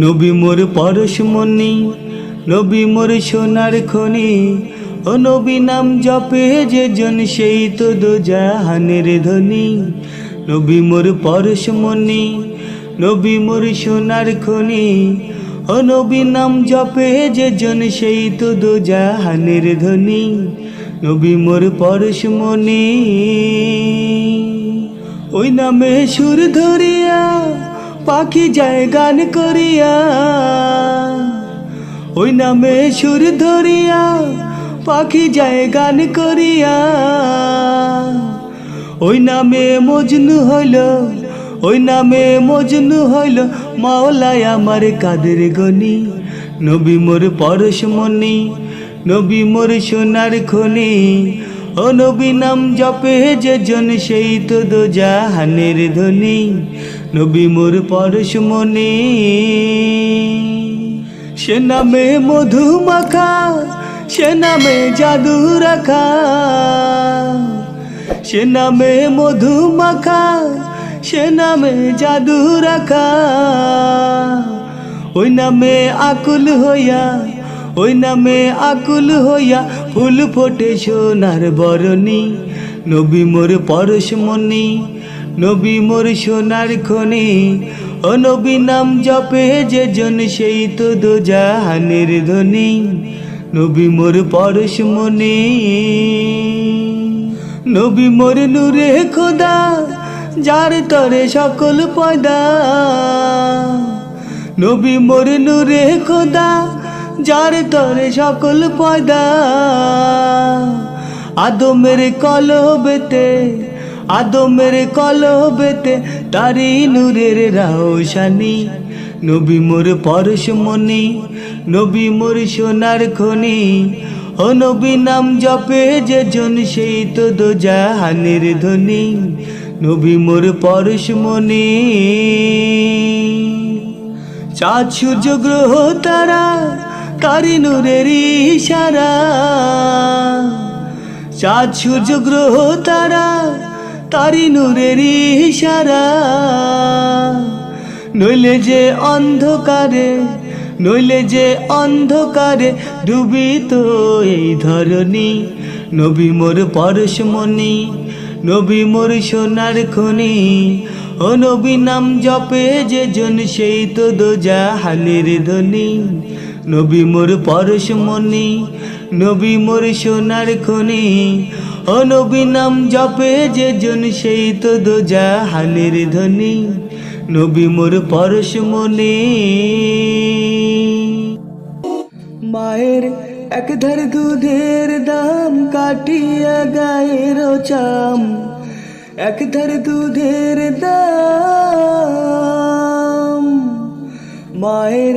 নবী মোর পরশমণি, নবী মোর সোনার খনি। ও নবী নাম জপে যে জন সেই তো দোজাহানের ধনী। নবী মোর পরশমণি, নবী মোর সোনার খনি। ও নবী নাম জপে যে জন সেই তো দোজাহানের ধনী। নবী মোর পরশমণি। ওই নামে সুর ধরিয়া পাখি যায় গান করিয়া। ওই নামে সুর ধরিয়া পাখি যায় গান করিয়া। ওই নামে মজনু হইল, ওই নামে মজনু হইল মাওলায় আমার কাদের গনি। নবী মোর পরশমণি, নবী মোর সোনার খনি। ও নবী নাম জপে যে জন সেই তো দোজাহানের ধনী। নবী মোর পরশমণি। সে নামে মধু মাখা, সে নামে জাদু রাখা। সে নামে মধু মাখা, সে নামে জাদু রাখা। ওই নামে আকুল হইয়া, ওই নামে আকুল হইয়া ফুল ফোটে সোনার বরণী। নবী মোর পরশমণি, নবী মোর সোনার খনি। ও নবী নাম জপে যে জন সেই তো দোজাহানের ধনী। নবী মোর পরশমণি। নবী মোর নূরে খোদা, যার তরে সকল পয়দা। নবী মোর নূরে খোদা, যার তরে সকল পয়দা। আদমের কলবেতে, আদমের কলবেতে তারি নূরের রওশানি। নবী মোর পরশমণি, নবী মোর সোনার খনি। ও নবী নাম জপে যে জন সেই তো দোজাহানের ধনী। নবী মোর পরশমণি। চাঁদ সূর্য গ্রহ তারা তারি নূরের ইশারা। চাঁদ সূর্য গ্রহ তারা তারি নূরের ইশারা। নইলে যে অন্ধকারে, নইলে যে অন্ধকারে ডুবিত এই ধরণী। নবী মোর পরশমণি, নবী মোর সোনার খনি। ও নবী নাম জপে যে জন সেই তো দোজাহানের ধনী। নবী মোর পরশমণি, নবী মোর সোনার খনি। ও নবী নাম জপে যে জন সেই তো দোজাহানের ধনী। নবী মোর পরশমণি। মায়ের এক ধার দুধের দাম কাটিয়া গায়ের চাম। এক ধার দুধের দাম, মায়ের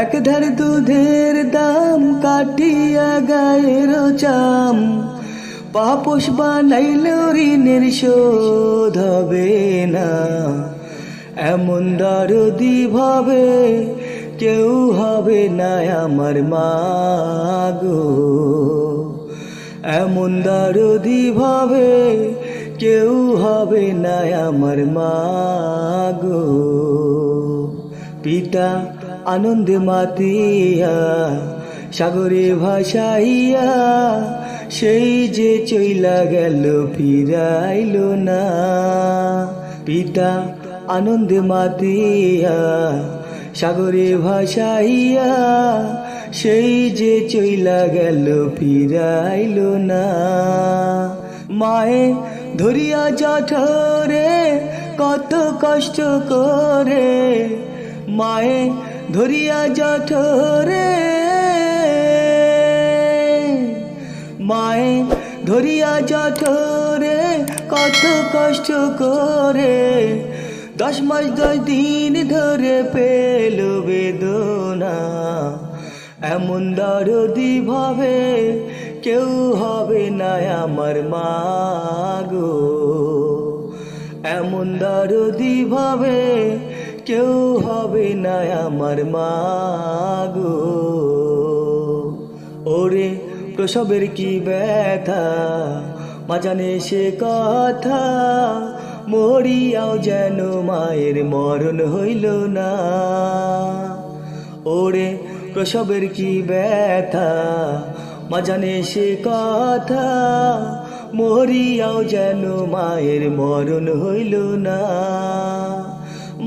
এক ধার দুধের দাম কাটিয়া গায়ের চাম। পাপোশ বানাইল ঋণের শোধ হবে না। এমন দরদি ভাবে কেউ হবে না আমার মা গো। এমন দরদি ভাবে কেউ হবে না আমার মা গো। পিতা আনন্দে মাতিয়া সাগরে ভাসাইয়া, সেই যে চইলা গেল ফিরাইল না। পিতা আনন্দে মাতিয়া সাগরে ভাসাইয়া, সেই যে চইলা গেল ফিরাইল না। মায়ে ধরিয়া জঠরে কত কষ্ট করে। মায়ে ধরিয়া জঠরে, মায়ে ধরিয়া জঠরে কত কষ্ট করে। 10 মাস 10 দিন ধরে পেল বেদনা। এমন দরদি ভাবে কেউ হবে না আমার মা গো। এমন দরদি ভাবে কেউ হবে না আমার মা গো। ওরে প্রসবের কি ব্যথা মা জানে সে কথা। মরিয়াও যেন মায়ের মরণ হইল না। প্রসবের কি ব্যথা, মা জানে সে কথা। মরিয়াও যেন মায়ের মরণ হইল না।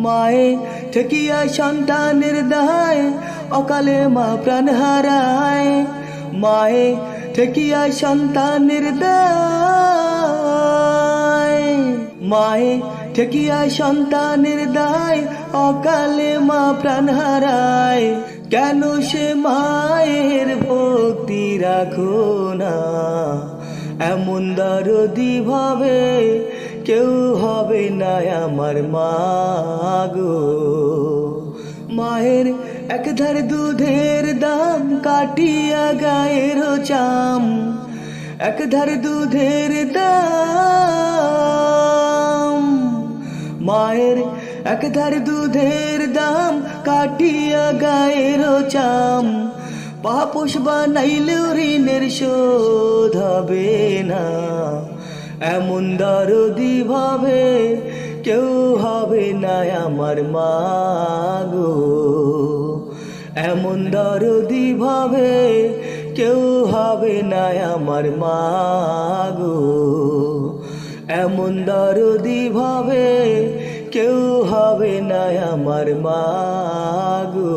মায়ে ঠেকিয়া সন্তানের দায়, অকালে মা প্রাণ হারায়। মায়ে ঠেকিয়া সন্তানের দায়, মায়ে ঠেকিয়া সন্তানের দায়, অকালে মা প্রাণ হারায়। কেন সে মায়ের ভক্তি রাখো না, এমন দরদি ভাবে কেউ হবে না আমার মা গো। মায়ের একধার দুধের দাম কাটিয়া গায়ের চাম, একধার দুধের দাম। মায়ের একধার দুধের দাম কাটিয়া গায়ের চাম। পাপোশ বানাইলেও ঋণের শোধ হবে না, এমন দরদি ভাবে কেউ হবে না আমার মা গো। এমন দরদি ভাবে কেউ হবে না আমার মা গো। এমন দরদি ভাবে কেউ হবে না আমার মা গো।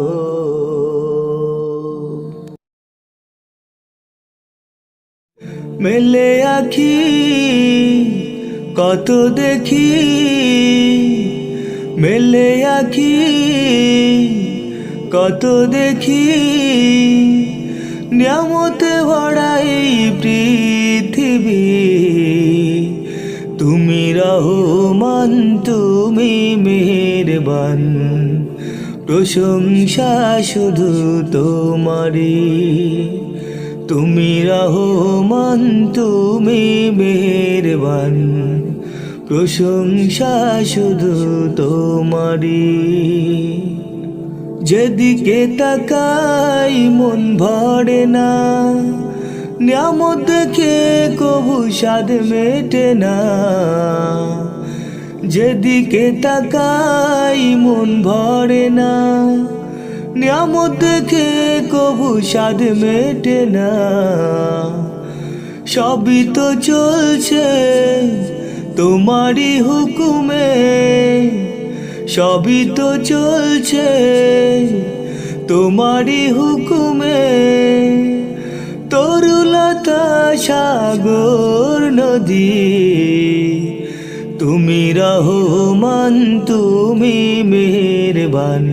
মেলে আখি কত দেখি, মেলে আখি কত দেখি, নিয়ামতে ভরা এই পৃথিবী। তুমি রহমান, তুমি মেহেরবান, প্রশংসা শুধু তোমারই। তুমি রহমান, তুমি মেহেরবান, প্রশংসা শুধু তোমারই। যেদিকে তাকাই মন ভরে না, নিয়ামত দেখে কবু স্বাদ মেটে না। যেদিকে তাকাই মন ভরে না, নিয়ামত দেখে কবু স্বাদ মেটে না। সবই তো চলছে তোমারই হুকুমে, সবই তো চলছে তোমারই হুকুমে। তরুলতা সাগর নদী, তুমি রহমান, তুমি মেহেরবান,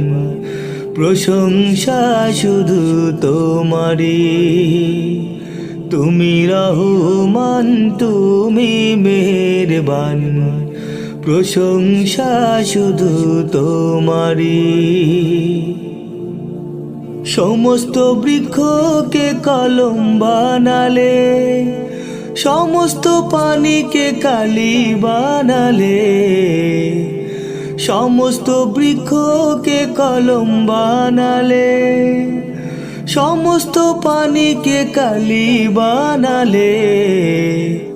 প্রশংসা শুধু তোমারই। তুমি রহমান, তুমি মেহেরবান, প্রশংসা শুধু তোমারই। সমস্ত বৃক্ষকে কলম বানালে, সমস্ত পানিকে কালি বানালে। সমস্ত বৃক্ষকে কলম বানালে, সমস্ত পানিকে কালি বানালে।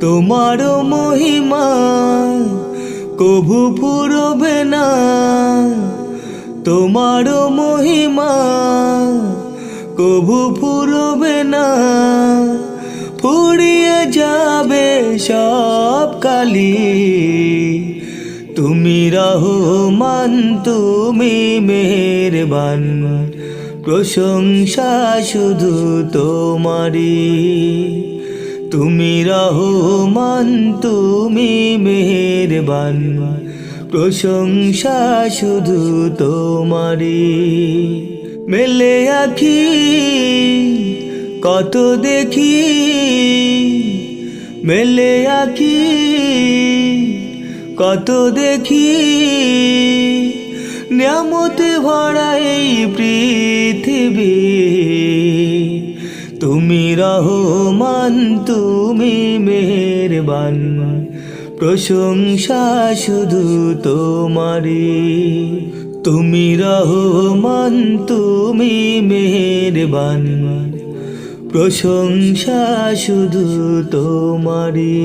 তোমার মহিমা কভু ফুরবে না, তোমার মহিমা কভু ফুরবে না। ফুরিয়ে যাবে সব কালি। তুমি রহমান, তুমি মেহেরবান, প্রশংসা শুধু তোমারই। তুমি রহমান, তুমি মেহেরবান, প্রশংসা শুধু তোমারই। মেলে আখি কত দেখি, মেলে আখি কত দেখি, নিয়ামতে ভরা এই পৃথিবী। তুমি রহমান, তুমি মেহেরবান, প্রশংসা শুধু তোমারই। তুমি রহমান, তুমি মেহেরবান, প্রশংসা শুধু তোমারই।